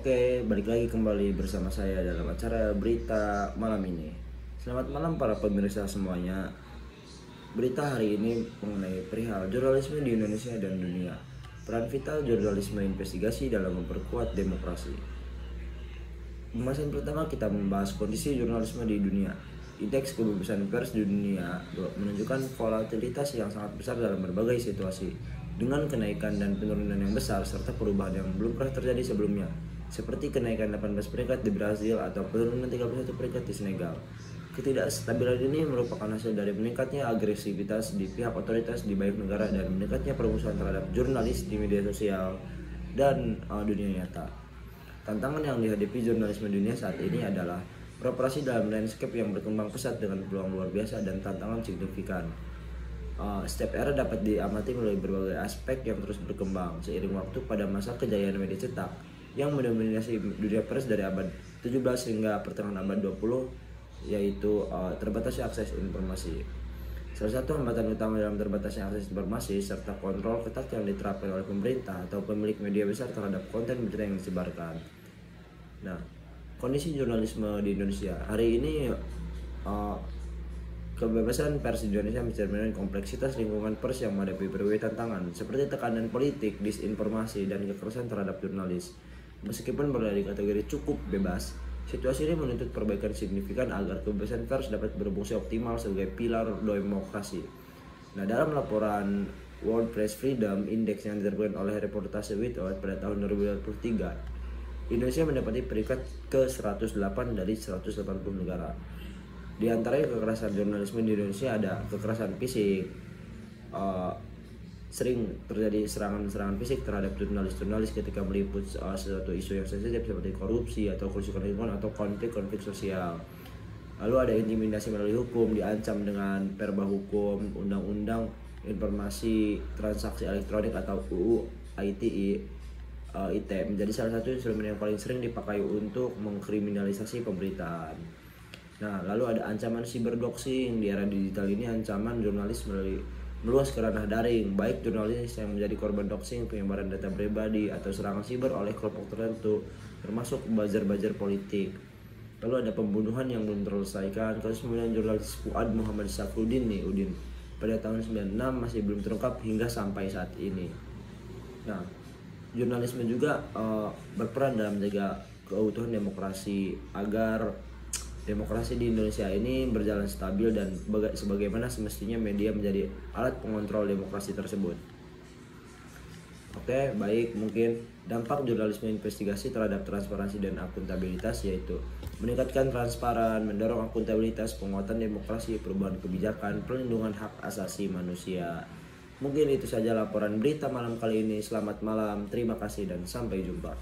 Oke, balik lagi kembali bersama saya dalam acara berita malam ini. Selamat malam para pemirsa semuanya. Berita hari ini mengenai perihal jurnalisme di Indonesia dan dunia. Peran vital jurnalisme investigasi dalam memperkuat demokrasi. Pembahasan pertama kita membahas kondisi jurnalisme di dunia. Indeks kebebasan pers di dunia menunjukkan volatilitas yang sangat besar dalam berbagai situasi, dengan kenaikan dan penurunan yang besar serta perubahan yang belum pernah terjadi sebelumnya, seperti kenaikan 18 peringkat di Brazil atau penurunan 31 peringkat di Senegal. Ketidakstabilan ini merupakan hasil dari meningkatnya agresivitas di pihak otoritas di banyak negara dan meningkatnya permusuhan terhadap jurnalis di media sosial dan dunia nyata. Tantangan yang dihadapi jurnalisme dunia saat ini adalah beroperasi dalam landscape yang berkembang pesat dengan peluang luar biasa dan tantangan signifikan. Setiap era dapat diamati melalui berbagai aspek yang terus berkembang seiring waktu pada masa kejayaan media cetak yang mendominasi dunia pers dari abad 17 hingga pertengahan abad 20, yaitu terbatasnya akses informasi. Salah satu hambatan utama dalam terbatasnya akses informasi serta kontrol ketat yang diterapkan oleh pemerintah atau pemilik media besar terhadap konten berita yang disebarkan. Nah, kondisi jurnalisme di Indonesia hari ini, kebebasan pers di Indonesia mencerminkan kompleksitas lingkungan pers yang menghadapi berbagai tantangan seperti tekanan politik, disinformasi, dan kekerasan terhadap jurnalis. Meskipun berada di kategori cukup bebas, situasi ini menuntut perbaikan signifikan agar kebebasan pers dapat berfungsi optimal sebagai pilar demokrasi. Nah, dalam laporan World Press Freedom Index yang diterbitkan oleh Reportase Without pada tahun 2023, Indonesia mendapati peringkat ke-108 dari 180 negara. Di antaranya kekerasan jurnalisme di Indonesia ada kekerasan fisik, sering terjadi serangan-serangan fisik terhadap jurnalis-jurnalis ketika meliput sesuatu isu yang sensitif seperti korupsi atau kerusakan lingkungan atau konflik-konflik sosial. Lalu ada intimidasi melalui hukum, diancam dengan perba hukum, undang-undang informasi transaksi elektronik atau UU ITE menjadi salah satu instrumen yang paling sering dipakai untuk mengkriminalisasi pemberitaan. Nah, lalu ada ancaman cyberdoxing. Di era digital ini ancaman jurnalis meluas ke ranah daring, baik jurnalis yang menjadi korban doxing, penyebaran data pribadi, atau serangan siber oleh kelompok tertentu, termasuk buzzer-buzzer politik. Lalu ada pembunuhan yang belum terselesaikan. Kasus pembunuhan jurnalis Fuad Muhammad Safruddin nih, Udin, pada tahun 96 masih belum terungkap hingga sampai saat ini. Nah, jurnalisme juga berperan dalam menjaga keutuhan demokrasi agar demokrasi di Indonesia ini berjalan stabil dan sebagaimana semestinya media menjadi alat pengontrol demokrasi tersebut. Oke, baik, mungkin dampak jurnalisme investigasi terhadap transparansi dan akuntabilitas yaitu meningkatkan transparan, mendorong akuntabilitas, penguatan demokrasi, perubahan kebijakan, perlindungan hak asasi manusia. Mungkin itu saja laporan berita malam kali ini. Selamat malam, terima kasih dan sampai jumpa.